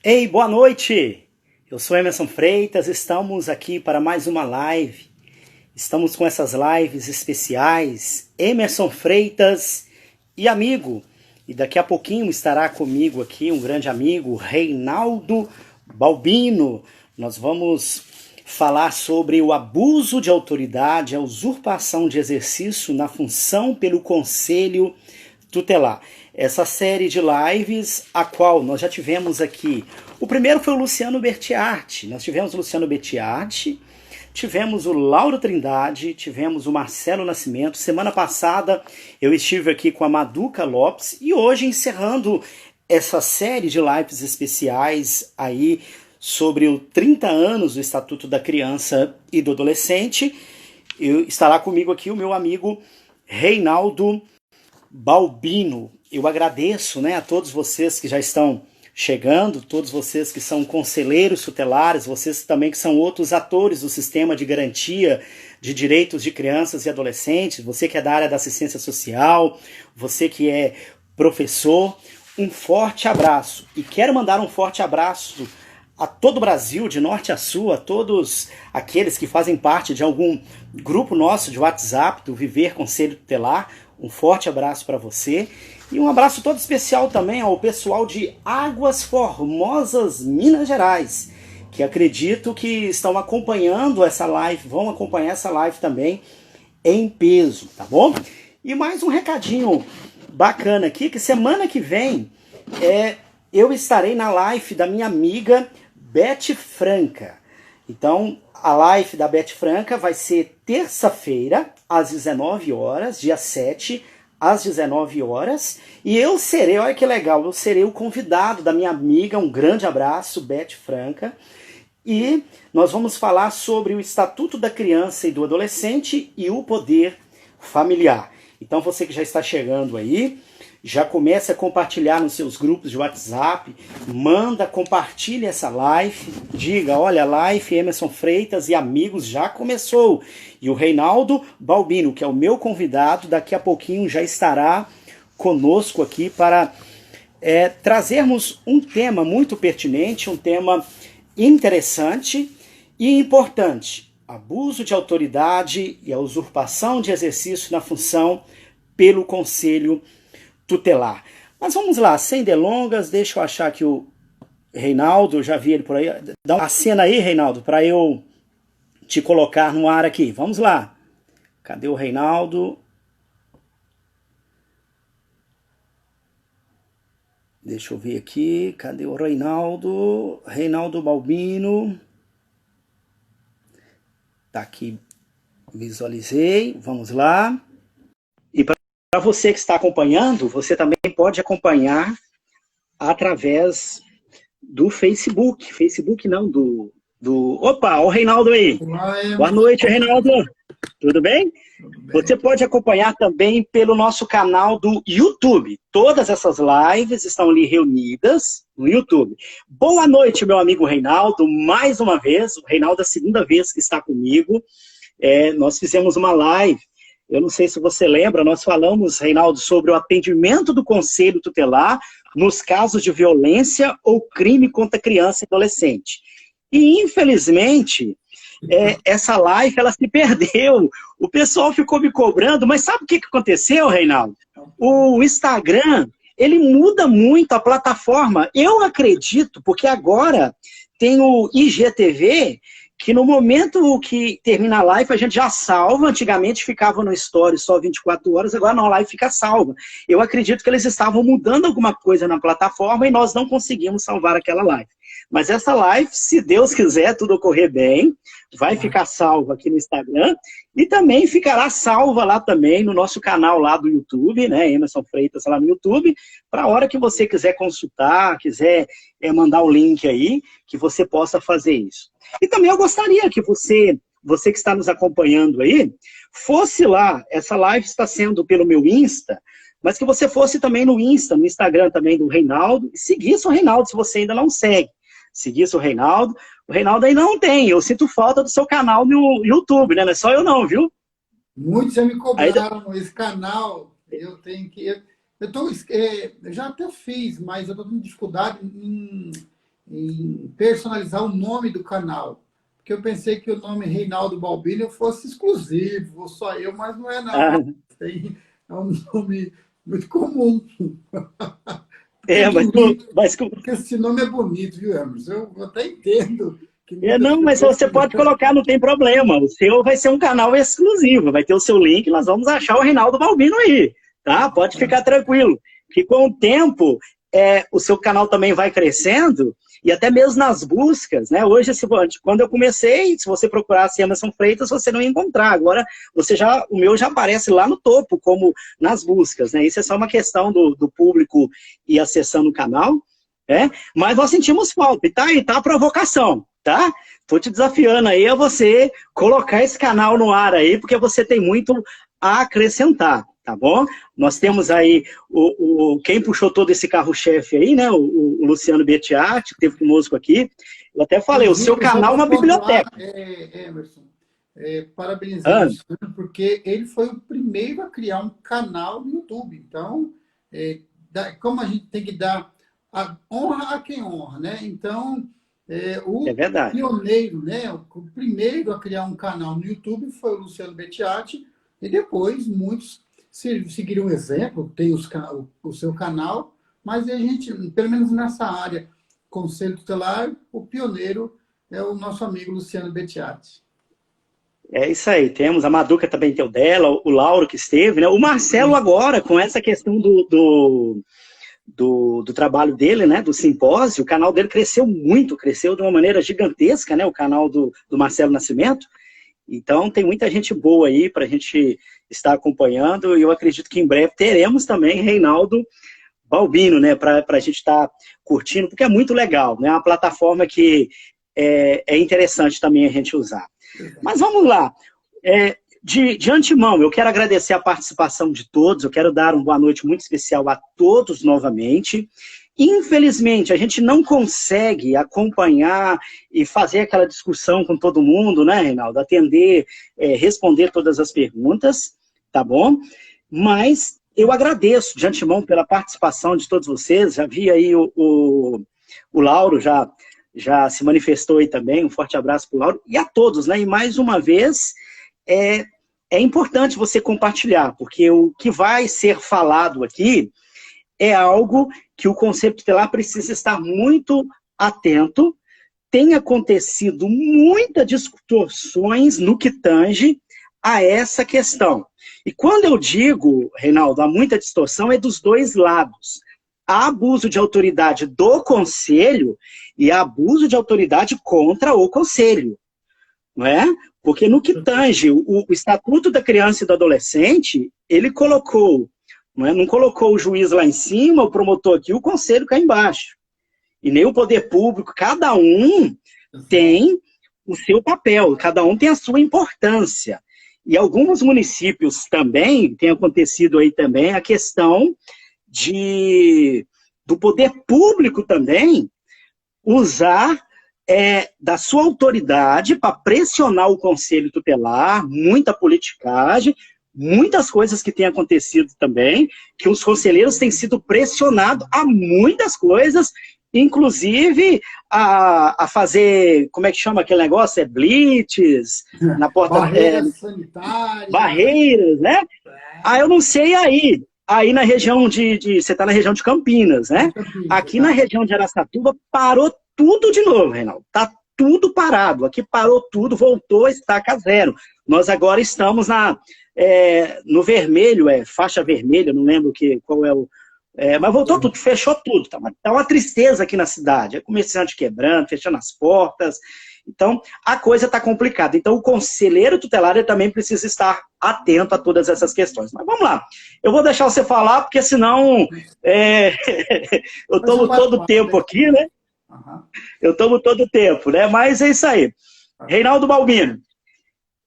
Ei, boa noite! Eu sou Emerson Freitas, estamos aqui para mais uma live. Estamos com essas lives especiais, Emerson Freitas e amigo. E daqui a pouquinho estará comigo aqui um grande amigo, Reinaldo Balbino. Nós vamos falar sobre o abuso de autoridade, a usurpação de exercício na função pelo Conselho Tutelar. Essa série de lives, a qual nós já tivemos aqui. O primeiro foi o Luciano Bertiardi. Nós tivemos o Luciano Bertiardi, tivemos o Lauro Trindade, tivemos o Marcelo Nascimento. Semana passada eu estive aqui com a Maduca Lopes e hoje encerrando essa série de lives especiais aí sobre os 30 anos do Estatuto da Criança e do Adolescente. Estará comigo aqui o meu amigo Reinaldo Balbino. Eu agradeço, a todos vocês que já estão chegando, todos vocês que são conselheiros tutelares, vocês também que são outros atores do sistema de garantia de direitos de crianças e adolescentes, você que é da área da assistência social, você que é professor, um forte abraço. E quero mandar um forte abraço a todo o Brasil, de norte a sul, a todos aqueles que fazem parte de algum grupo nosso de WhatsApp, do Viver Conselho Tutelar. Um forte abraço para você. E um abraço todo especial também ao pessoal de Águas Formosas, Minas Gerais, que acredito que estão acompanhando essa live, vão acompanhar essa live também em peso, tá bom? E mais um recadinho bacana aqui, que semana que vem eu estarei na live da minha amiga Beth Franca. Então, a live da Beth Franca vai ser terça-feira, às 19 horas, dia 7, às 19 horas. E eu serei, olha que legal, eu serei o convidado da minha amiga, um grande abraço, Beth Franca. E nós vamos falar sobre o Estatuto da Criança e do Adolescente e o poder familiar. Então, você que já está chegando aí, já comece a compartilhar nos seus grupos de WhatsApp, compartilhe essa live, diga, olha, a live Emerson Freitas e amigos já começou. E o Reinaldo Balbino, que é o meu convidado, daqui a pouquinho já estará conosco aqui para trazermos um tema muito pertinente, um tema interessante e importante. Abuso de autoridade e a usurpação de exercício na função pelo Conselho Tutelar. Mas vamos lá, sem delongas, deixa eu achar que o Reinaldo, eu já vi ele por aí. Dá uma cena aí, Reinaldo, para eu te colocar no ar aqui. Vamos lá. Cadê o Reinaldo? Deixa eu ver aqui. Cadê o Reinaldo? Reinaldo Balbino. Tá aqui. Visualizei. Vamos lá. E para você que está acompanhando, você também pode acompanhar através do Facebook. Facebook não, Opa, o Reinaldo aí. Olá, Boa Emerson. noite, Reinaldo. Tudo bem? Tudo bem? Você pode acompanhar também pelo nosso canal do YouTube. Todas essas lives estão ali reunidas no YouTube. Boa noite, meu amigo Reinaldo. Mais uma vez, o Reinaldo é a segunda vez que está comigo. Nós fizemos uma live. Eu não sei se você lembra, nós falamos, Reinaldo, sobre o atendimento do Conselho Tutelar nos casos de violência ou crime contra criança e adolescente. E, infelizmente, essa live ela se perdeu. O pessoal ficou me cobrando, mas sabe o que aconteceu, Reinaldo? O Instagram, ele muda muito a plataforma. Eu acredito, porque agora tem o IGTV, que no momento que termina a live, a gente já salva. Antigamente ficava no story só 24 horas, agora na live fica salva. Eu acredito que eles estavam mudando alguma coisa na plataforma e nós não conseguimos salvar aquela live. Mas essa live, se Deus quiser, tudo ocorrer bem, vai ficar salva aqui no Instagram e também ficará salva lá também no nosso canal lá do YouTube, Emerson Freitas lá no YouTube, para a hora que você quiser consultar, quiser mandar o link aí, que você possa fazer isso. E também eu gostaria que você que está nos acompanhando aí, fosse lá, essa live está sendo pelo meu Insta, mas que você fosse também no Insta, no Instagram também do Reinaldo, e seguisse o Reinaldo, se você ainda não segue. Seguisse o Reinaldo ainda não tem, eu sinto falta do seu canal no YouTube, né? Não é só eu não, viu? Muitos já me cobraram esse canal, eu tenho que... Eu já até fiz, mas eu estou tendo dificuldade em personalizar o nome do canal. Porque eu pensei que o nome Reinaldo Balbino fosse exclusivo, ou só eu, mas não é não. Ah, É um nome muito comum. Porque é mas, bonito. mas Porque esse nome é bonito, viu, Emerson? Eu até entendo que muitas não, mas pessoas... você pode colocar, não tem problema. O seu vai ser um canal exclusivo, vai ter o seu link, nós vamos achar o Reinaldo Balbino aí, tá? Pode ficar tranquilo. Que com o tempo, o seu canal também vai crescendo, e até mesmo nas buscas, né? Hoje, quando eu comecei, se você procurasse Emerson Freitas, você não ia encontrar. Agora, o meu já aparece lá no topo, como nas buscas, né? Isso é só uma questão do público ir acessando o canal, né? Mas nós sentimos falta, e tá aí, tá a provocação, tá? Tô te desafiando aí a você colocar esse canal no ar aí, porque você tem muito a acrescentar, tá bom? Nós temos aí quem puxou todo esse carro-chefe aí, né? O Luciano Bettiati, que esteve conosco aqui. Eu até falei, o seu Inclusive, só canal é para uma pontuar, biblioteca. Emerson, parabenizar o Ah, Luciano, porque ele foi o primeiro a criar um canal no YouTube. Então, como a gente tem que dar a honra a quem honra, né? Então, é o verdade. pioneiro, né? O primeiro a criar um canal no YouTube foi o Luciano Bettiati, e depois muitos seguiram o exemplo, tem o seu canal, mas a gente, pelo menos nessa área, Conselho Tutelar, o pioneiro é o nosso amigo Luciano Bettiati. É isso aí, temos a Maduca também tem o dela, o Lauro que esteve, né? O Marcelo agora, com essa questão do trabalho dele, né, do simpósio, o canal dele cresceu muito, cresceu de uma maneira gigantesca, né, o canal do Marcelo Nascimento. Então, tem muita gente boa aí para a gente estar acompanhando, e eu acredito que em breve teremos também Reinaldo Balbino, né, para a gente estar curtindo, porque é muito legal, né, é uma plataforma que é interessante também a gente usar. Mas vamos lá. De antemão, eu quero agradecer a participação de todos, eu quero dar uma boa noite muito especial a todos novamente. Infelizmente, a gente não consegue acompanhar e fazer aquela discussão com todo mundo, né, Reinaldo? Atender, responder todas as perguntas, tá bom? Mas eu agradeço de antemão pela participação de todos vocês. Já vi aí o Lauro já se manifestou aí também. Um forte abraço para o Lauro e a todos, né? E mais uma vez, é, é importante você compartilhar, porque o que vai ser falado aqui é algo que o Conselho Tutelar precisa estar muito atento. Tem acontecido muitas distorções no que tange a essa questão. E quando eu digo, Reinaldo, há muita distorção, é dos dois lados. Há abuso de autoridade do Conselho e há abuso de autoridade contra o Conselho, não é? Porque no que tange o Estatuto da Criança e do Adolescente, ele colocou, não colocou o juiz lá em cima, o promotor aqui, o Conselho cá embaixo. E nem o poder público, cada um tem o seu papel, cada um tem a sua importância. E alguns municípios também, tem acontecido aí também a questão do poder público também usar da sua autoridade para pressionar o Conselho Tutelar, muita politicagem, muitas coisas que têm acontecido também, que os conselheiros têm sido pressionados a muitas coisas, inclusive a fazer, como é que chama aquele negócio? Blitz, na porta... Barreiras sanitárias, né? barreiras, né? Ah, eu não sei aí na região você está na região de Campinas, né? Campinas, Aqui na exato. região de Araçatuba parou tudo de novo, Reinaldo. Tá tudo parado. Aqui parou tudo, voltou a estaca zero. Nós agora estamos no vermelho, faixa vermelha, não lembro qual é o... mas voltou tudo, fechou tudo. Tá uma tristeza aqui na cidade. É comerciante quebrando, fechando as portas. Então, a coisa está complicada. Então, o conselheiro tutelar ele também precisa estar atento a todas essas questões. Mas vamos lá. Eu vou deixar você falar, porque senão eu Mas é um tomo todo o bate-papo, tempo né? aqui, né? Aham. Eu tomo todo o tempo, né? Mas é isso aí. Reinaldo Balbino.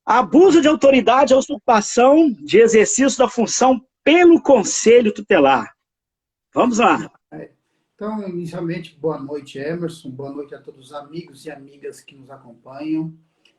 Abuso de autoridade é usurpação de exercício da função pelo conselho tutelar. Vamos lá. Então, inicialmente, boa noite, Emerson. Boa noite a todos os amigos e amigas que nos acompanham.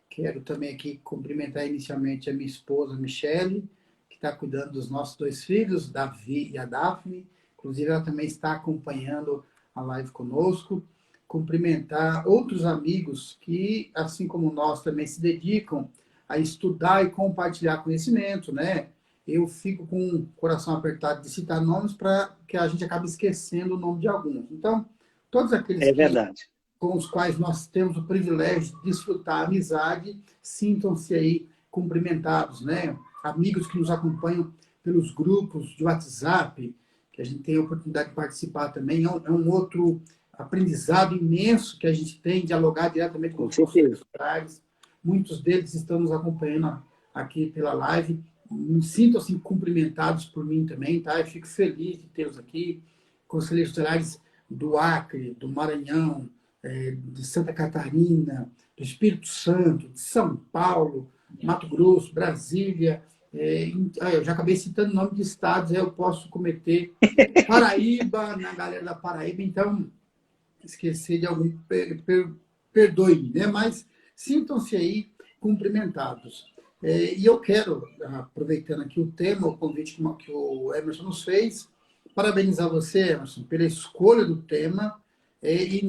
Quero também aqui cumprimentar inicialmente a minha esposa, Michele, que está cuidando dos nossos dois filhos, Davi e a Daphne. Inclusive, ela também está acompanhando a live conosco. cumprimentar outros amigos que, assim como nós, também se dedicam a estudar e compartilhar conhecimento, né? Eu fico com o coração apertado de citar nomes para que a gente acabe esquecendo o nome de alguns. Então, todos aqueles É verdade. com os quais nós temos o privilégio de desfrutar a amizade, sintam-se aí cumprimentados, né? Amigos que nos acompanham pelos grupos de WhatsApp, que a gente tem a oportunidade de participar também, é um outro aprendizado imenso que a gente tem, dialogar diretamente com Com os conselheiros certeza. tutelares. Muitos deles estão nos acompanhando aqui pela live. Sintam-se cumprimentados por mim também, tá? Eu fico feliz de tê-los aqui, conselheiros tutelares do Acre, do Maranhão, de Santa Catarina, do Espírito Santo, de São Paulo, Mato Grosso, Brasília. Eu já acabei citando o nome de estados, aí eu posso cometer Paraíba, na galera da Paraíba, então, esquecer de algum, perdoe-me, né? Mas sintam-se aí cumprimentados. E eu quero, aproveitando aqui o tema, o convite que o Emerson nos fez, parabenizar você, Emerson, pela escolha do tema, e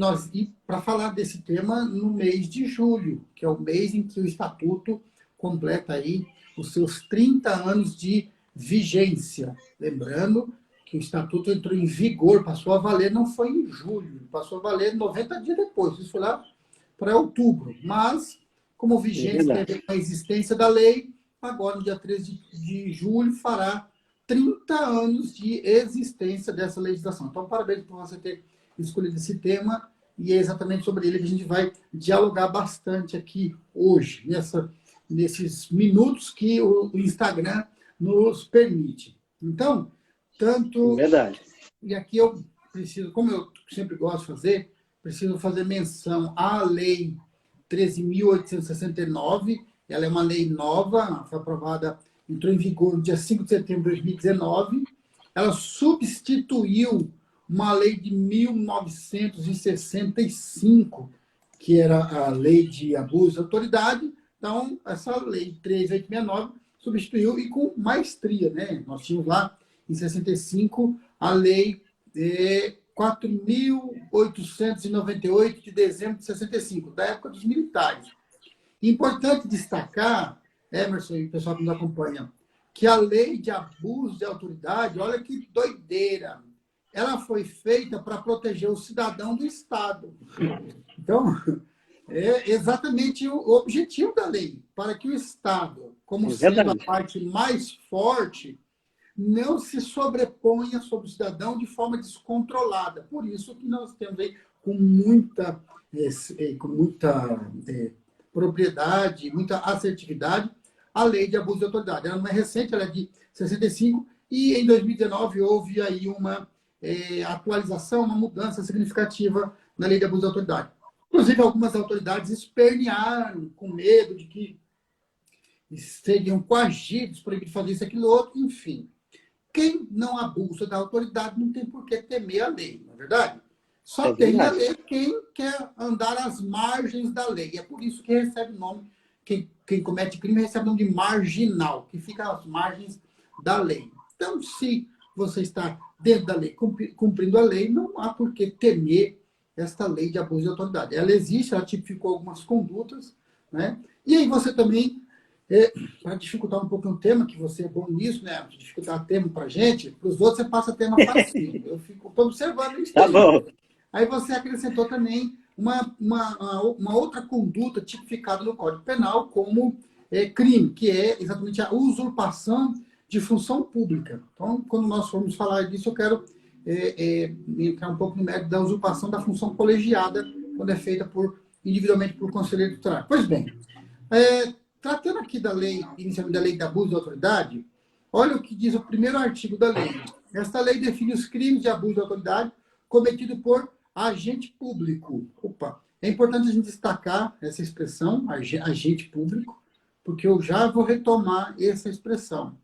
para falar desse tema no mês de julho, que é o mês em que o Estatuto completa aí os seus 30 anos de vigência. Lembrando que o Estatuto entrou em vigor, passou a valer, não foi em julho, passou a valer 90 dias depois, isso foi lá para outubro. Mas, como É vigência tem a verdade. ver com a existência da lei, agora, no dia 13 de julho, fará 30 anos de existência dessa legislação. Então, parabéns por você ter escolhido esse tema, e é exatamente sobre ele que a gente vai dialogar bastante aqui hoje, nesses minutos que o Instagram nos permite. Então, É tanto... verdade. E aqui eu preciso, como eu sempre gosto de fazer, preciso fazer menção à Lei 13.869. Ela é uma lei nova, foi aprovada, entrou em vigor no dia 5 de setembro de 2019. Ela substituiu uma lei de 1965, que era a lei de abuso de autoridade. Então, essa lei 13.869 substituiu, e com maestria, né? Nós tínhamos lá, em 65, a lei 4.898 de dezembro de 65, da época dos militares. Importante destacar, Emerson e o pessoal que nos acompanha, que a lei de abuso de autoridade, olha que doideira, ela foi feita para proteger o cidadão do Estado. Então, é exatamente o objetivo da lei, para que o Estado, como É sendo a verdade. parte mais forte, não se sobreponha sobre o cidadão de forma descontrolada. Por isso que nós temos aí com muita propriedade, muita assertividade, a lei de abuso de autoridade. Ela não é recente, ela é de 65, e em 2019 houve aí uma atualização, uma mudança significativa na lei de abuso de autoridade. Inclusive, algumas autoridades espernearam com medo de que seriam coagidos, proibidos de fazer isso, aquilo, outro, enfim. Quem não abusa da autoridade não tem por que temer a lei, não é verdade? Só É tem a verdade. lei quem quer andar às margens da lei. É por isso que recebe o nome, quem comete crime recebe o nome de marginal, que fica às margens da lei. Então, se você está dentro da lei, cumprindo a lei, não há por que temer esta lei de abuso de autoridade. Ela existe, ela tipificou algumas condutas, né? E aí você também, para dificultar um pouco o tema, que você é bom nisso, né? Dificultar tema para a gente, para os outros você passa tema facinho. Eu fico observando isso Tá daí. bom. Aí você acrescentou também uma outra conduta tipificada no Código Penal como crime, que é exatamente a usurpação de função pública. Então, quando nós formos falar disso, eu quero entrar um pouco no mérito da usurpação da função colegiada, quando é feita individualmente por conselheiro tutelar. Pois bem, tratando aqui da lei, inicialmente da lei de abuso de autoridade, olha o que diz o primeiro artigo da lei. Esta lei define os crimes de abuso de autoridade cometido por agente público. Opa, é importante a gente destacar essa expressão, agente público, porque eu já vou retomar essa expressão.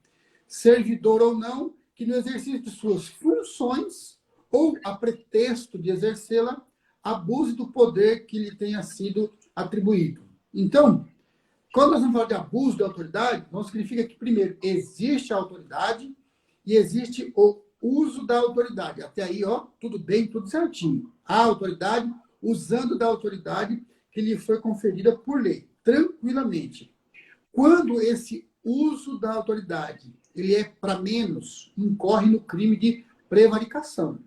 Servidor ou não, que no exercício de suas funções, ou a pretexto de exercê-la, abuse do poder que lhe tenha sido atribuído. Então, quando nós vamos falar de abuso de autoridade, não significa que, primeiro, existe a autoridade e existe o uso da autoridade. Até aí, ó, tudo bem, tudo certinho. Há autoridade, usando da autoridade que lhe foi conferida por lei, tranquilamente. Quando esse uso da autoridade ele é para menos, incorre no crime de prevaricação.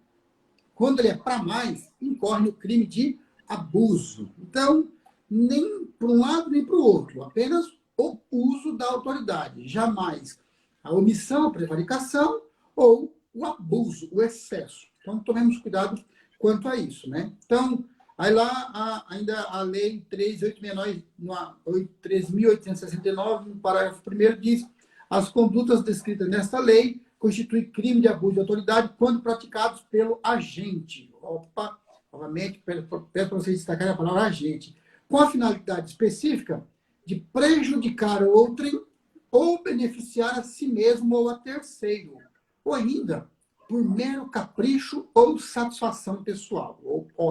Quando ele é para mais, incorre no crime de abuso. Então, nem para um lado nem para o outro, apenas o uso da autoridade, jamais a omissão, a prevaricação ou o abuso, o excesso. Então, tomemos cuidado quanto a isso, né? Então, aí lá, ainda a lei 3.869, no parágrafo 1º, diz: as condutas descritas nesta lei constituem crime de abuso de autoridade quando praticados pelo agente. Opa, novamente, peço para vocês destacarem a palavra agente. Com a finalidade específica de prejudicar outrem ou beneficiar a si mesmo ou a terceiro. Ou ainda, por mero capricho ou satisfação pessoal.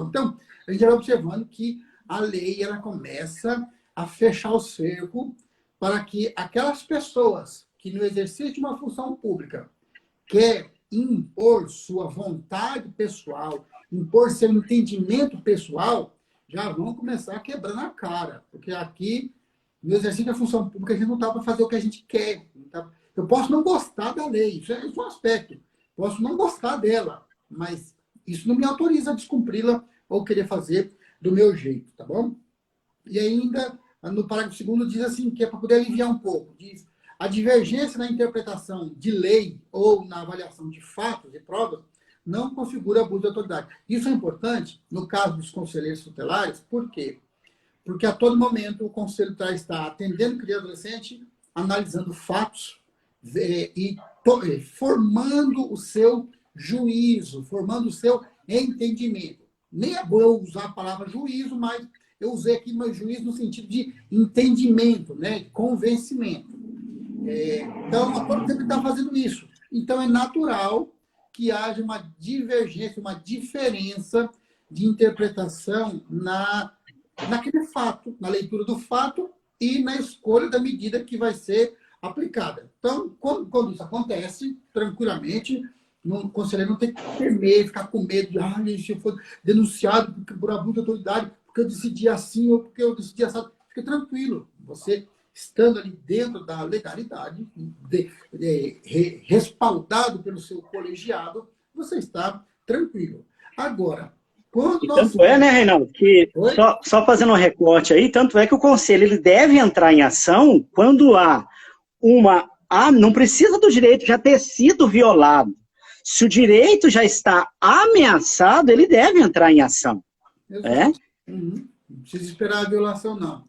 Então, a gente vai observando que a lei ela começa a fechar o cerco para que aquelas pessoas que no exercício de uma função pública quer impor sua vontade pessoal, impor seu entendimento pessoal, já vão começar quebrando a cara. Porque aqui, no exercício da função pública, a gente não está para fazer o que a gente quer. Eu posso não gostar da lei, isso é um aspecto. Posso não gostar dela, mas isso não me autoriza a descumpri-la ou querer fazer do meu jeito, tá bom? E ainda, no parágrafo 2º, diz assim, que é para poder aliviar um pouco, diz: a divergência na interpretação de lei ou na avaliação de fatos e provas não configura abuso de autoridade. Isso é importante no caso dos conselheiros tutelares, por quê? Porque a todo momento o conselho está atendendo criança e adolescente, analisando fatos e formando o seu juízo, formando o seu entendimento. Nem é bom eu usar a palavra juízo, mas eu usei aqui meu juízo no sentido de entendimento, né? De convencimento. Então, a todo tempo está fazendo isso. Então, é natural que haja uma divergência, uma diferença de interpretação naquele fato, na leitura do fato e na escolha da medida que vai ser aplicada. Então, quando isso acontece, tranquilamente, o conselheiro não tem que temer, ficar com medo de, se eu for denunciado por abuso de autoridade, porque eu decidi assim ou porque eu decidi assim. Fique tranquilo. Você, estando ali dentro da legalidade, respaldado pelo seu colegiado, você está tranquilo. Agora, quando nós... Tanto é, né, Reinaldo, que só fazendo um recorte aí, tanto é que o conselho ele deve entrar em ação quando há não precisa do direito já ter sido violado. Se o direito já está ameaçado, ele deve entrar em ação. Não precisa esperar a violação, não.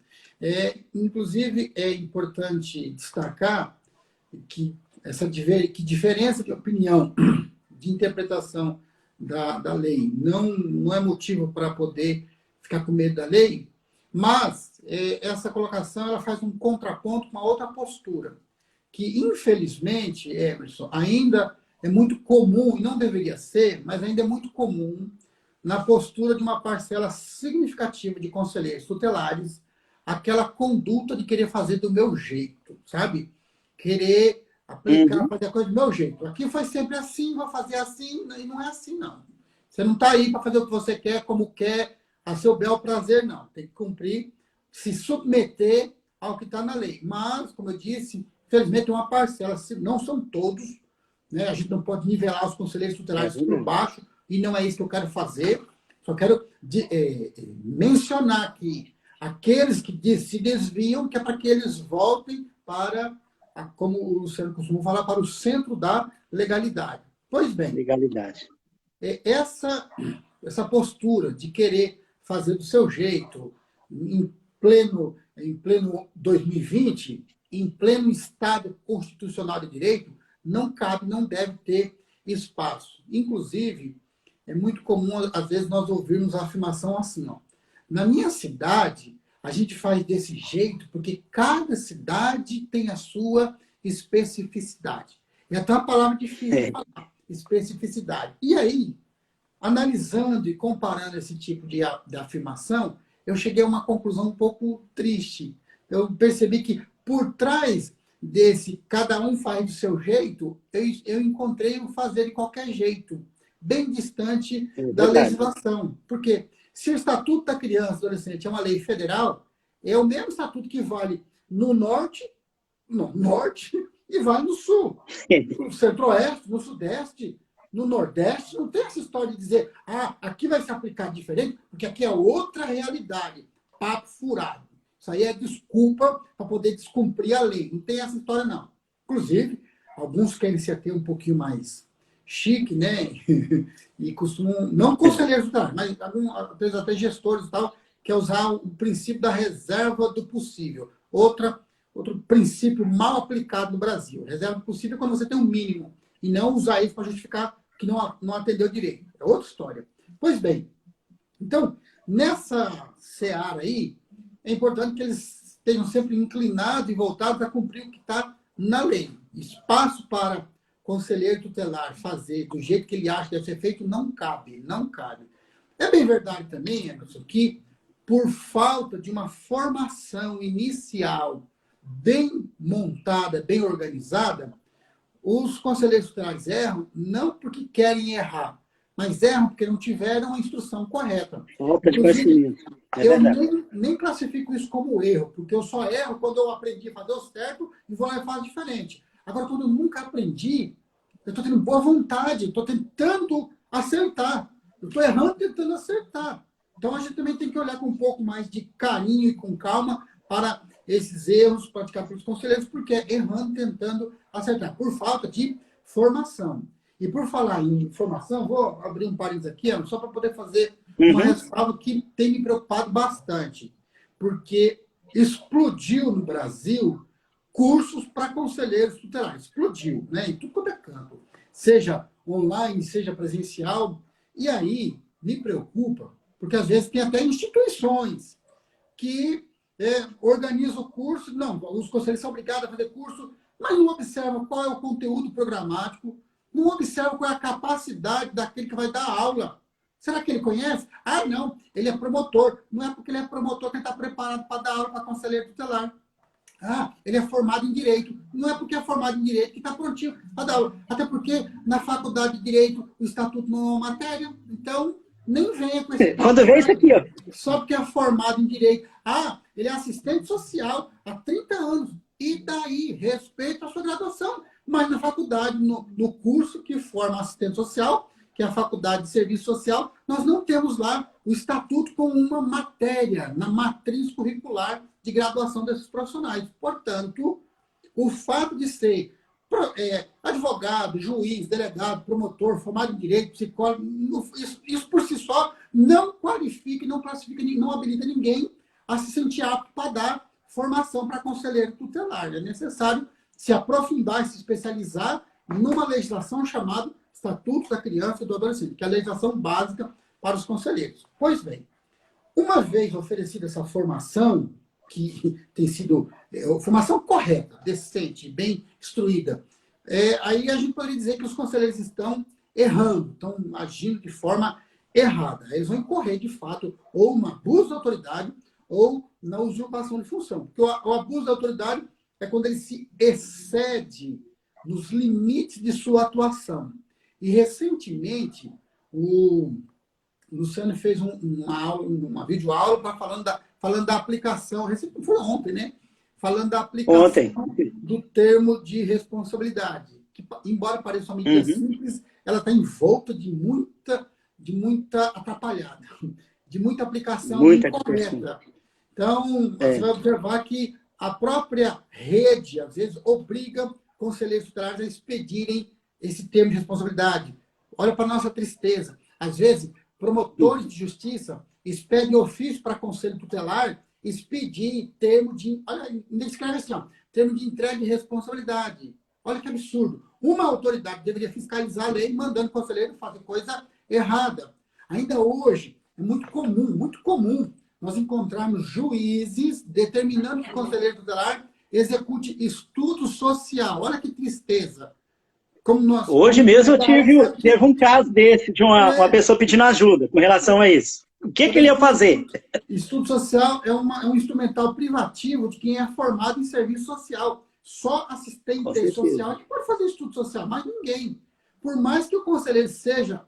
Inclusive, é importante destacar que que diferença de opinião, de interpretação da lei não é motivo para poder ficar com medo da lei, mas essa colocação ela faz um contraponto com uma outra postura, que, infelizmente, Emerson, ainda é muito comum, e não deveria ser, mas ainda é muito comum, na postura de uma parcela significativa de conselheiros tutelares, aquela conduta de querer fazer do meu jeito, sabe? Querer aplicar, fazer a coisa do meu jeito. Aqui foi sempre assim, vou fazer assim, e não é assim, não. Você não está aí para fazer o que você quer, como quer, a seu bel prazer, não. Tem que cumprir, se submeter ao que está na lei. Mas, como eu disse, infelizmente, uma parcela, não são todos, né? A gente não pode nivelar os conselheiros tutelares por baixo, e não é isso que eu quero fazer. Só quero mencionar aqui aqueles que se desviam, que é para que eles voltem para, como o Luciano costuma falar, para o centro da legalidade. Pois bem, legalidade. Essa postura de querer fazer do seu jeito, em pleno 2020, em pleno Estado constitucional de direito, não cabe, não deve ter espaço. Inclusive, é muito comum, às vezes, nós ouvirmos a afirmação assim, ó: na minha cidade, a gente faz desse jeito porque cada cidade tem a sua especificidade. E até uma palavra difícil de falar, especificidade. E aí, analisando e comparando esse tipo de afirmação, eu cheguei a uma conclusão um pouco triste. Eu percebi que, por trás desse cada um faz do seu jeito, eu encontrei o fazer de qualquer jeito, bem distante da legislação. Por quê? Se o Estatuto da Criança e do Adolescente é uma lei federal, é o mesmo estatuto que vale no norte e vale no sul, no centro-oeste, no sudeste, no nordeste. Não tem essa história de dizer, aqui vai se aplicar diferente, porque aqui é outra realidade. Papo furado. Isso aí é desculpa para poder descumprir a lei. Não tem essa história, não. Inclusive, alguns querem ser até um pouquinho mais chique, né? E costumam, não conselheiros, mas alguns até gestores e tal, que é usar o princípio da reserva do possível. Outro princípio mal aplicado no Brasil. Reserva do possível é quando você tem um mínimo e não usar isso para justificar que não atendeu direito. É outra história. Pois bem, então, nessa seara aí, é importante que eles estejam sempre inclinados e voltados a cumprir o que está na lei. Espaço para conselheiro tutelar fazer do jeito que ele acha que deve ser feito não cabe, não cabe. É bem verdade também, Emerson, que por falta de uma formação inicial bem montada, bem organizada, os conselheiros tutelares erram não porque querem errar, mas erram porque não tiveram a instrução correta. Falta de conhecimento. Eu nem classifico isso como erro, porque eu só erro quando eu aprendi a fazer o certo e vou lá e faço diferente. Agora, quando eu nunca aprendi, eu estou tendo boa vontade, estou tentando acertar. Eu estou errando tentando acertar. Então, a gente também tem que olhar com um pouco mais de carinho e com calma para esses erros praticados pelos conselheiros, porque é errando tentando acertar, por falta de formação. E por falar em formação, vou abrir um parênteses aqui, só para poder fazer uma ressalva que tem me preocupado bastante, porque explodiu no Brasil cursos para conselheiros tutelares. Explodiu, né? Em tudo quanto é campo. Seja online, seja presencial. E aí, me preocupa, porque às vezes tem até instituições que organizam o curso. Não, os conselheiros são obrigados a fazer curso, mas não observam qual é o conteúdo programático, não observam qual é a capacidade daquele que vai dar aula. Será que ele conhece? Não, ele é promotor. Não é porque ele é promotor que ele está preparado para dar aula para conselheiro tutelar. Ele é formado em Direito. Não é porque é formado em Direito que está prontinho para dar aula. Até porque na faculdade de Direito o Estatuto não é uma matéria. Então, nem venha com esse... Quando vem isso aqui, ó. Só porque é formado em Direito. Ele é assistente social há 30 anos. E daí, respeito à sua graduação. Mas na faculdade, no curso que forma assistente social, que é a Faculdade de Serviço Social, nós não temos lá o Estatuto como uma matéria na matriz curricular de graduação desses profissionais. Portanto, o fato de ser advogado, juiz, delegado, promotor, formado em direito, psicólogo, isso por si só não qualifica, não classifica, não habilita ninguém a se sentir apto para dar formação para conselheiro tutelar. É necessário se aprofundar, se especializar numa legislação chamada Estatuto da Criança e do Adolescente, que é a legislação básica para os conselheiros. Pois bem, uma vez oferecida essa formação, que tem sido formação correta, decente, bem instruída, aí a gente poderia dizer que os conselheiros estão errando, estão agindo de forma errada. Eles vão incorrer, de fato, ou no abuso da autoridade ou na usurpação de função. Porque o abuso da autoridade é quando ele se excede nos limites de sua atuação. E, recentemente, o Luciano fez uma videoaula falando da aplicação, foi ontem, né? Falando da aplicação do termo de responsabilidade, que, embora pareça uma medida simples, ela está envolta de muita atrapalhada, de muita aplicação incorreta. Então, você vai observar que a própria rede, às vezes, obriga conselheiros tutelares a expedirem esse termo de responsabilidade. Olha para a nossa tristeza. Às vezes, promotores de justiça expedem ofício para conselho tutelar expedir termo de... Olha, escreve assim, termo de entrega de responsabilidade. Olha que absurdo. Uma autoridade deveria fiscalizar a lei mandando o conselheiro fazer coisa errada. Ainda hoje, é muito comum nós encontrarmos juízes determinando que o conselheiro tutelar execute estudo social. Olha que tristeza. Hoje mesmo teve um caso desse, de uma pessoa pedindo ajuda com relação a isso. O que ele ia fazer? Estudo social é um instrumental privativo de quem é formado em serviço social. Só assistente social que pode fazer estudo social, mas ninguém. Por mais que o conselheiro seja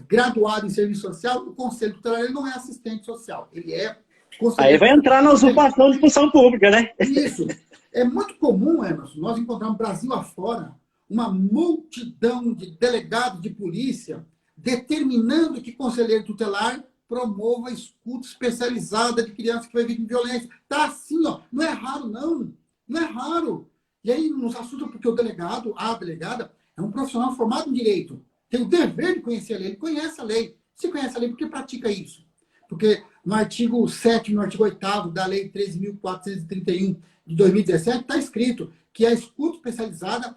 graduado em serviço social, o conselho tutelar ele não é assistente social, ele é Aí conselheiro. vai entrar na usurpação de função pública, né? Isso. É muito comum, Emerson, nós encontramos Brasil afora uma multidão de delegados de polícia determinando que conselheiro tutelar promova escuta especializada de criança que foi vítima de violência. Está assim, ó. Não é raro, não. Não é raro. E aí nos assusta porque o delegado, a delegada, é um profissional formado em direito. Tem o dever de conhecer a lei. Ele conhece a lei. Se conhece a lei, por que pratica isso? Porque no artigo 7º, no artigo 8º da Lei 13.431 de 2017, está escrito que a escuta especializada,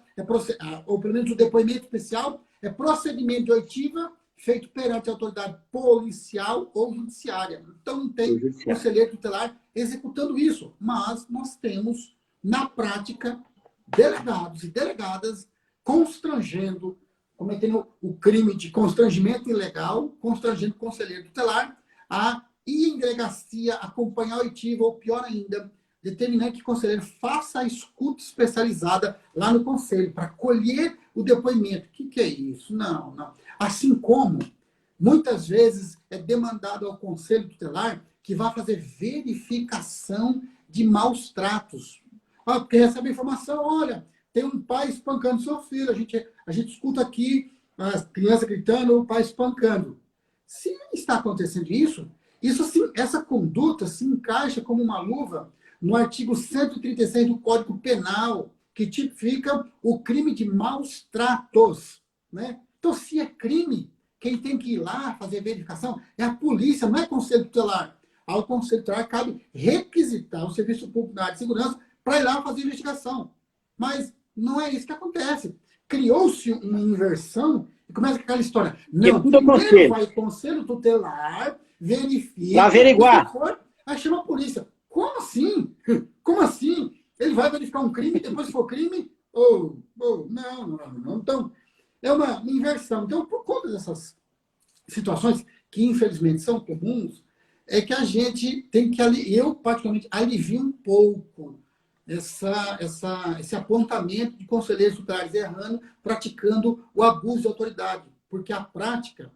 ou pelo menos o depoimento especial, é procedimento de oitiva feito perante a autoridade policial ou judiciária. Então, não tem conselheiro tutelar executando isso. Mas nós temos, na prática, delegados e delegadas constrangendo, cometendo o crime de constrangimento ilegal, constrangendo o conselheiro tutelar a ir em delegacia, acompanhar a oitiva, ou pior ainda, determinar que o conselheiro faça a escuta especializada lá no conselho, para colher o depoimento. O que é isso? Não, não. Assim como, muitas vezes, é demandado ao conselho tutelar que vá fazer verificação de maus tratos. Porque recebe informação, olha, tem um pai espancando seu filho, a gente escuta aqui a criança gritando, o pai espancando. Se está acontecendo isso, essa conduta se encaixa como uma luva no artigo 136 do Código Penal, que tipifica o crime de maus tratos. Né? Então, se é crime, quem tem que ir lá fazer verificação é a polícia, não é conselho tutelar. Ao conselho tutelar cabe requisitar o Serviço Público da área de segurança para ir lá fazer investigação. Mas não é isso que acontece. Criou-se uma inversão e começa com aquela história. Não, primeiro vai o conselho tutelar, verifica. Para averiguar. Aí chama a polícia. Como assim? Como assim? Ele vai verificar um crime, depois se for crime? Não. Então, é uma inversão. Então, por conta dessas situações, que infelizmente são comuns, é que a gente tem que, eu particularmente, alivio um pouco esse apontamento de conselheiros tutelares errando, praticando o abuso de autoridade. Porque a prática,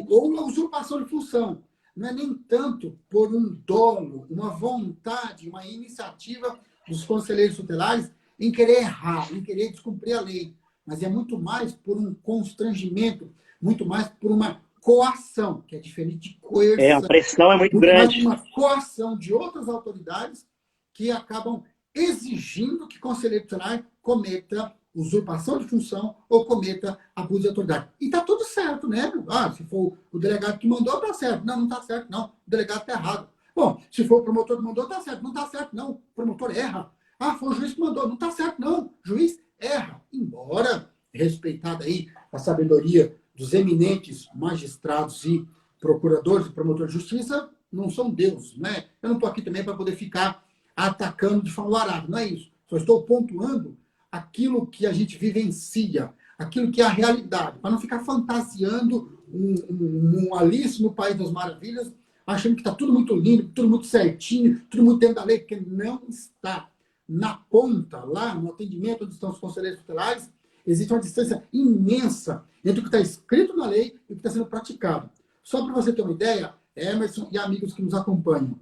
ou a usurpação de função, não é nem tanto por um dolo, uma vontade, uma iniciativa dos conselheiros tutelares em querer errar, em querer descumprir a lei, mas é muito mais por um constrangimento, muito mais por uma coação, que é diferente de coerção. A pressão é muito grande. Mais uma coação de outras autoridades que acabam exigindo que o conselheiro tutelar cometa usurpação de função ou cometa abuso de autoridade. E está tudo certo, né? Se for o delegado que mandou, está certo. Não está certo, não. O delegado está errado. Bom, se for o promotor que mandou, está certo. Não está certo, não. O promotor erra. Foi o juiz que mandou. Não está certo, não. O juiz erra. Embora, respeitada aí a sabedoria dos eminentes magistrados e procuradores e promotores de justiça, não são Deus, né? Eu não estou aqui também para poder ficar atacando de forma arada, não é isso. Só estou pontuando aquilo que a gente vivencia, aquilo que é a realidade, para não ficar fantasiando um Alice no País das Maravilhas, achando que está tudo muito lindo, tudo muito certinho, tudo muito dentro da lei, porque não está. Na ponta, lá no atendimento onde estão os conselheiros tutelares, existe uma distância imensa entre o que está escrito na lei e o que está sendo praticado. Só para você ter uma ideia, Emerson e amigos que nos acompanham,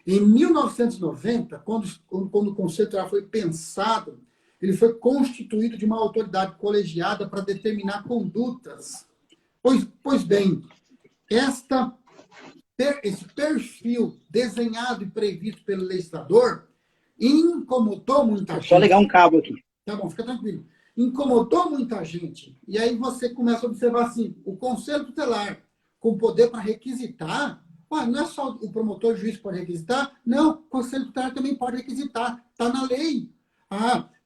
em 1990, quando o Conselho Tutelar foi pensado, ele foi constituído de uma autoridade colegiada para determinar condutas. Pois bem, esse perfil desenhado e previsto pelo legislador incomodou muita gente. Só ligar um cabo aqui. Tá bom, fica tranquilo. Incomodou muita gente. E aí você começa a observar assim, o Conselho Tutelar, com poder para requisitar, não é só o promotor, o juiz pode requisitar, não, o Conselho Tutelar também pode requisitar, está na lei.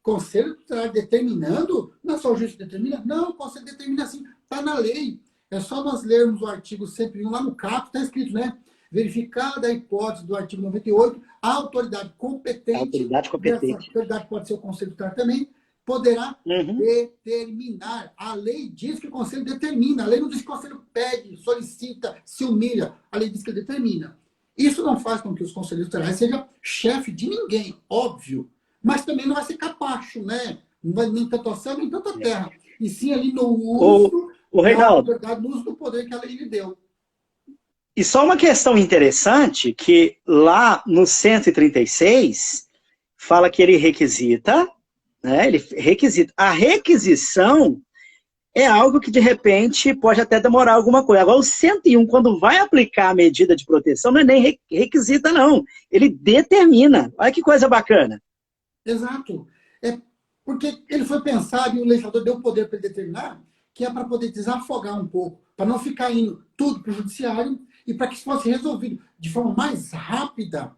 Conselho Tutelar determinando, não é só o juiz que determina, não, o Conselho determina assim, está na lei. É só nós lermos o artigo 101, lá no caput, está escrito, né? Verificada a hipótese do artigo 98, a autoridade competente, essa autoridade pode ser o Conselho Tutelar também, poderá determinar. A lei diz que o Conselho determina. A lei não diz que o Conselho pede, solicita, se humilha. A lei diz que determina. Isso não faz com que os conselheiros tutelares sejam chefe de ninguém, óbvio. Mas também não vai ser capacho, né? Não vai nem tanto ao céu, nem tanto à terra. E sim ali no uso O é uma Reinaldo, autoridade no uso do poder que a lei lhe deu. e só uma questão interessante, que lá no 136 fala que ele requisita, né? Ele requisita. A requisição é algo que, de repente, pode até demorar alguma coisa. Agora, o 101, quando vai aplicar a medida de proteção, não é nem requisita, não. Ele determina. Olha que coisa bacana. Exato. É porque ele foi pensado e o legislador deu poder para ele determinar que é para poder desafogar um pouco, para não ficar indo tudo para o judiciário e para que isso fosse resolvido de forma mais rápida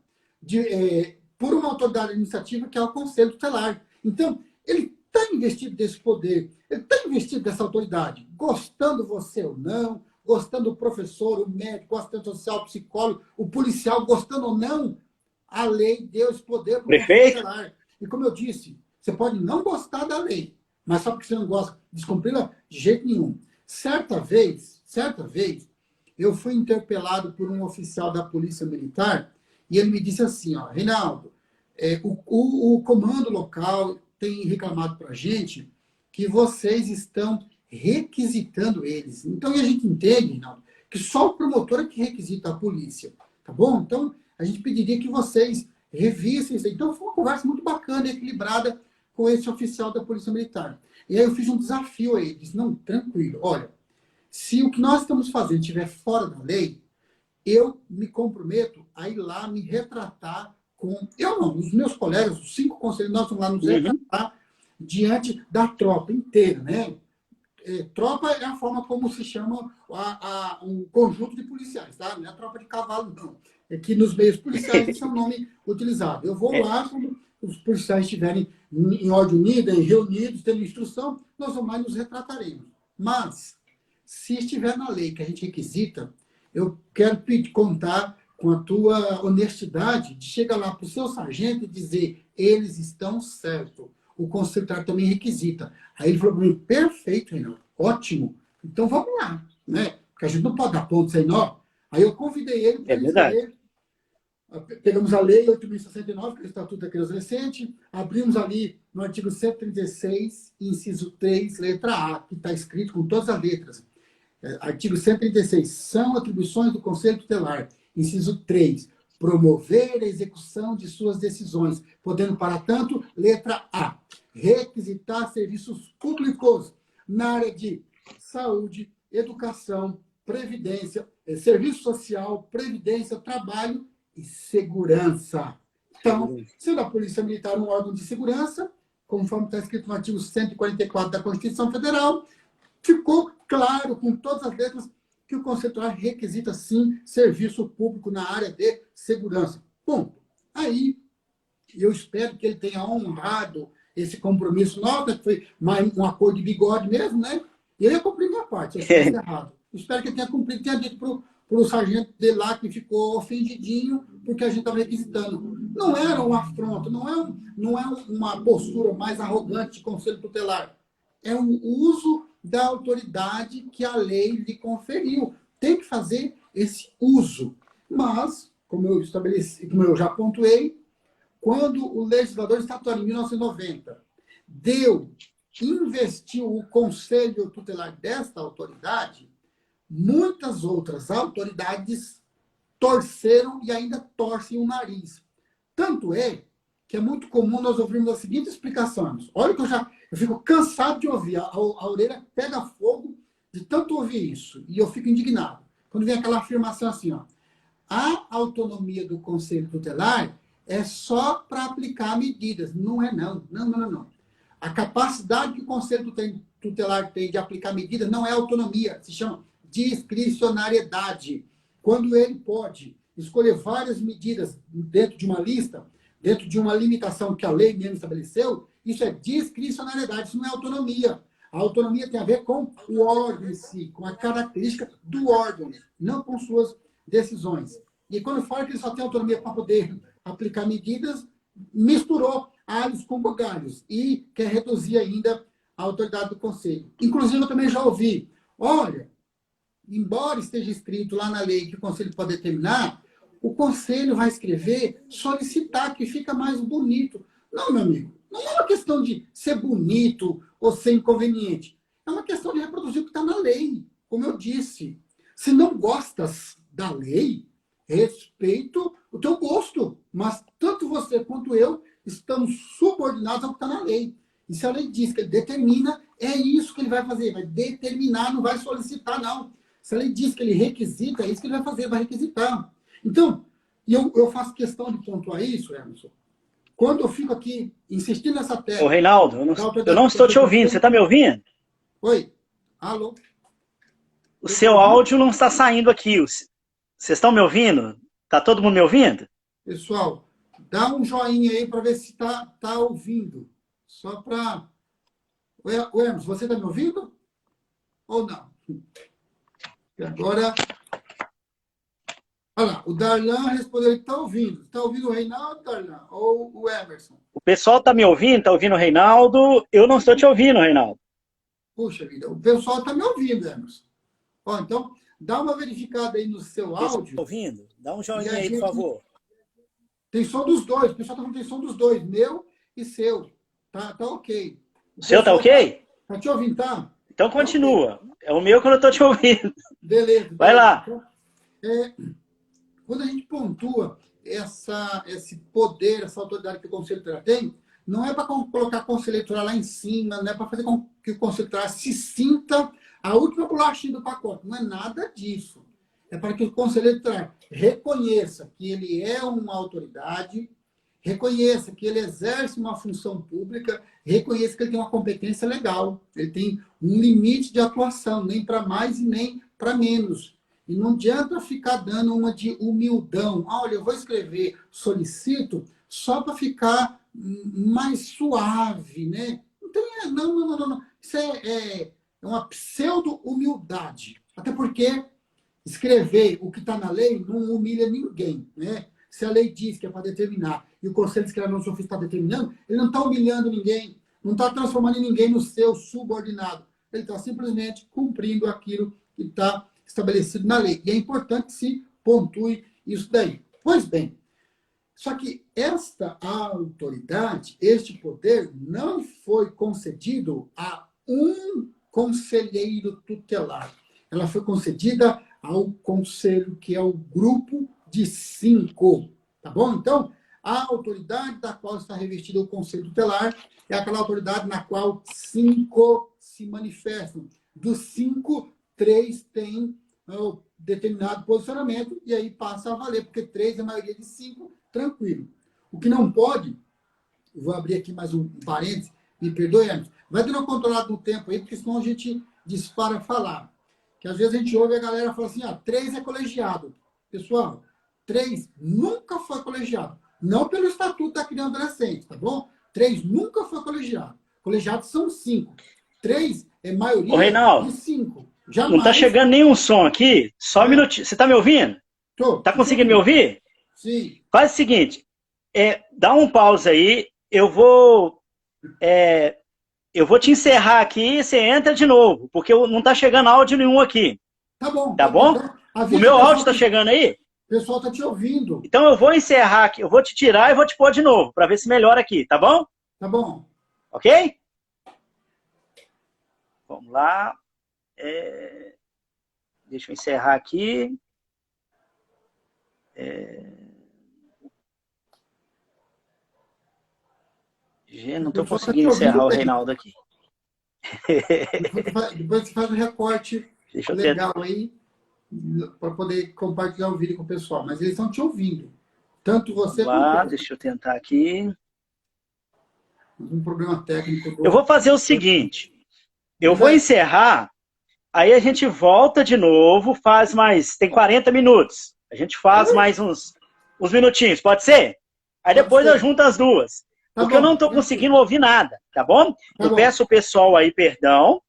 por uma autoridade administrativa que é o Conselho Tutelar. Então, ele está investido desse poder, ele está investido dessa autoridade, gostando você ou não, gostando do professor, o médico, o assistente social, o psicólogo, o policial, gostando ou não, a lei deu esse poder para o Conselho Prefeito? Tutelar. E como eu disse, você pode não gostar da lei, mas só porque você não gosta de descumpri-la, de jeito nenhum. Certa vez, eu fui interpelado por um oficial da Polícia Militar e ele me disse assim, ó, Reinaldo, o comando local tem reclamado para a gente que vocês estão requisitando eles. Então, a gente entende, Reinaldo, que só o promotor é que requisita a polícia, tá bom? Então, a gente pediria que vocês revissem isso. Então, foi uma conversa muito bacana, equilibrada com esse oficial da Polícia Militar. E aí eu fiz um desafio a ele, disse, não, tranquilo, olha, se o que nós estamos fazendo estiver fora da lei, eu me comprometo a ir lá me retratar com... Eu não, os meus colegas, os 5 conselheiros, nós vamos lá nos retratar diante da tropa inteira, né? Tropa é a forma como se chama um conjunto de policiais, tá? Não é a tropa de cavalo, não. É que nos meios policiais esse é o nome utilizado. Eu vou lá, quando os policiais estiverem em ordem unida, reunidos, tendo instrução, nós vamos lá e nos retrataremos. Mas, se estiver na lei que a gente requisita, eu quero contar com a tua honestidade de chegar lá para o seu sargento e dizer, eles estão certos. O Conselho Tutelar também requisita. Aí ele falou para mim, perfeito, Reinaldo, ótimo. Então vamos lá, né? Porque a gente não pode dar ponto sem nó. Aí eu convidei ele para É ele verdade. ler. Pegamos a lei 8.069, que é o Estatuto da Criança e Adolescente, abrimos ali no artigo 136, inciso 3, letra A, que está escrito com todas as letras. Artigo 136, são atribuições do Conselho Tutelar. Inciso 3, promover a execução de suas decisões, podendo, para tanto, letra A, requisitar serviços públicos na área de saúde, educação, previdência, serviço social, previdência, trabalho e segurança. Então, sendo a Polícia Militar um órgão de segurança, conforme está escrito no artigo 144 da Constituição Federal, ficou claro, com todas as letras, que o Conselho Tutelar requisita, sim, serviço público na área de segurança. Ponto. Aí, eu espero que ele tenha honrado esse compromisso. Nota que foi mais um acordo de bigode mesmo, né? E ele ia cumprir minha parte, eu estou errado. Espero que ele tenha cumprido, tenha dito para o sargento dele lá que ficou ofendidinho porque a gente estava requisitando. Não era um afronto, não é uma postura mais arrogante de Conselho Tutelar. É um uso da autoridade que a lei lhe conferiu. Tem que fazer esse uso. Mas, como eu estabeleci, como eu já pontuei, quando o legislador estatutário, em 1990, investiu o conselho tutelar desta autoridade, muitas outras autoridades torceram e ainda torcem o nariz. Tanto é que é muito comum nós ouvirmos a seguinte explicação. Olha que eu fico cansado de ouvir, a orelha pega fogo de tanto ouvir isso, e eu fico indignado. Quando vem aquela afirmação assim, ó, a autonomia do Conselho Tutelar é só para aplicar medidas. Não é, não. Não. A capacidade que o Conselho Tutelar tem de aplicar medidas não é autonomia, se chama discricionariedade. Quando ele pode escolher várias medidas dentro de uma lista, dentro de uma limitação que a lei mesmo estabeleceu, isso é discricionariedade, isso não é autonomia. A autonomia tem a ver com o órgão em si, com a característica do órgão, não com suas decisões. E quando fala que ele só tem autonomia para poder aplicar medidas, misturou alhos com bugalhos e quer reduzir ainda a autoridade do Conselho. Inclusive, eu também já ouvi, olha, embora esteja escrito lá na lei que o Conselho pode determinar, o Conselho vai escrever, solicitar, que fica mais bonito. Não, meu amigo, não é uma questão de ser bonito ou ser inconveniente. É uma questão de reproduzir o que está na lei. Como eu disse, se não gostas da lei, respeito o teu gosto. Mas tanto você quanto eu estamos subordinados ao que está na lei. E se a lei diz que ele determina, é isso que ele vai fazer. Vai determinar, não vai solicitar, não. Se a lei diz que ele requisita, é isso que ele vai fazer, vai requisitar. Então, eu faço questão de pontuar isso, Emerson. Quando eu fico aqui insistindo nessa tecla... Ô, Reinaldo, eu não estou te ouvindo. Você está me ouvindo? Oi? Alô? O seu áudio não está saindo aqui. Vocês estão me ouvindo? Está todo mundo me ouvindo? Pessoal, dá um joinha aí para ver se tá ouvindo. Só para... Emerson, você está me ouvindo? Ou não? E agora... Olha lá, o Darlan respondeu que está ouvindo. Está ouvindo o Reinaldo, Darlan? Ou o Emerson? O pessoal está me ouvindo? Está ouvindo o Reinaldo? Eu não estou te ouvindo, Reinaldo. Puxa vida, o pessoal está me ouvindo, Emerson. Ó, então, dá uma verificada aí no seu áudio. Está ouvindo? Dá um joinha aí, por favor. Tem som dos dois. O pessoal está falando que tem som dos dois, meu e seu. Tá ok. O seu tá ok? Tá te ouvindo, tá? Então continua. Okay. É o meu que eu não estou te ouvindo. Beleza. Vai lá. Então, quando a gente pontua esse poder, essa autoridade que o Conselho Tutelar tem, não é para colocar o Conselho Tutelar lá em cima, não é para fazer com que o Conselho Tutelar se sinta a última bolachinha do pacote. Não é nada disso. É para que o Conselho Tutelar reconheça que ele é uma autoridade, reconheça que ele exerce uma função pública, reconheça que ele tem uma competência legal, ele tem um limite de atuação, nem para mais e nem para menos. E não adianta ficar dando uma de humildão. Olha, eu vou escrever solicito só para ficar mais suave, né? Não. Isso é uma pseudo-humildade. Até porque escrever o que está na lei não humilha ninguém, né? Se a lei diz que é para determinar e o Conselho de Escrevão do Ofício está determinando, ele não está humilhando ninguém, não está transformando ninguém no seu subordinado. Ele está simplesmente cumprindo aquilo que está estabelecido na lei. E é importante que se pontue isso daí. Pois bem, só que esta autoridade, este poder, não foi concedido a um conselheiro tutelar. Ela foi concedida ao conselho, que é o grupo de 5. Tá bom? Então, a autoridade da qual está revestido o conselho tutelar é aquela autoridade na qual 5 se manifestam. Dos 5, 3 têm determinado posicionamento e aí passa a valer, porque 3 é a maioria de 5, tranquilo. O que não pode, eu vou abrir aqui mais um parênteses, me perdoe, Emerson, vai ter uma controlada no tempo aí, porque senão a gente dispara a falar. Que às vezes a gente ouve a galera falar assim, 3 é colegiado. Pessoal, 3 nunca foi colegiado. Não pelo Estatuto da Criança e Adolescente, tá bom? 3 nunca foi colegiado. Colegiados são 5. 3 é maioria de 5. Jamais... Não está chegando nenhum som aqui. Só um minutinho. Você está me ouvindo? Está conseguindo me ouvir? Sim. Faz o seguinte. Dá um pause aí. Eu vou te encerrar aqui e você entra de novo. Porque não está chegando áudio nenhum aqui. Tá bom. Tá bom? Então, o meu áudio está chegando aí? O pessoal está te ouvindo. Então eu vou encerrar aqui. Eu vou te tirar e vou te pôr de novo. Para ver se melhora aqui. Tá bom? Tá bom. Ok? Vamos lá. Deixa eu encerrar aqui. Não estou conseguindo encerrar o Reinaldo aqui. Depois você faz um recorte legal aí para poder compartilhar o vídeo com o pessoal. Mas eles estão te ouvindo. Tanto você quanto... Deixa eu tentar aqui. Um problema técnico. Eu vou fazer o seguinte. Eu vou encerrar. Aí a gente volta de novo, faz mais... Tem 40 minutos. A gente faz mais uns minutinhos, pode ser? Aí depois eu junto as duas. Porque eu não estou conseguindo ouvir nada, tá bom? Eu peço o pessoal aí perdão.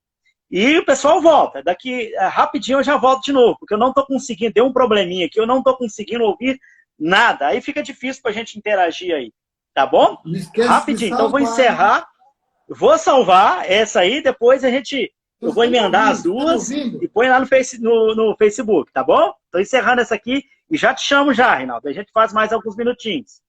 E o pessoal volta. Daqui rapidinho eu já volto de novo. Porque eu não estou conseguindo... Deu um probleminha aqui, eu não estou conseguindo ouvir nada. Aí fica difícil para a gente interagir aí. Tá bom? Rapidinho. Então eu vou encerrar. Vou salvar essa aí, depois eu vou emendar as duas e põe lá no Facebook, tá bom? Estou encerrando essa aqui e já te chamo já, Reinaldo. A gente faz mais alguns minutinhos.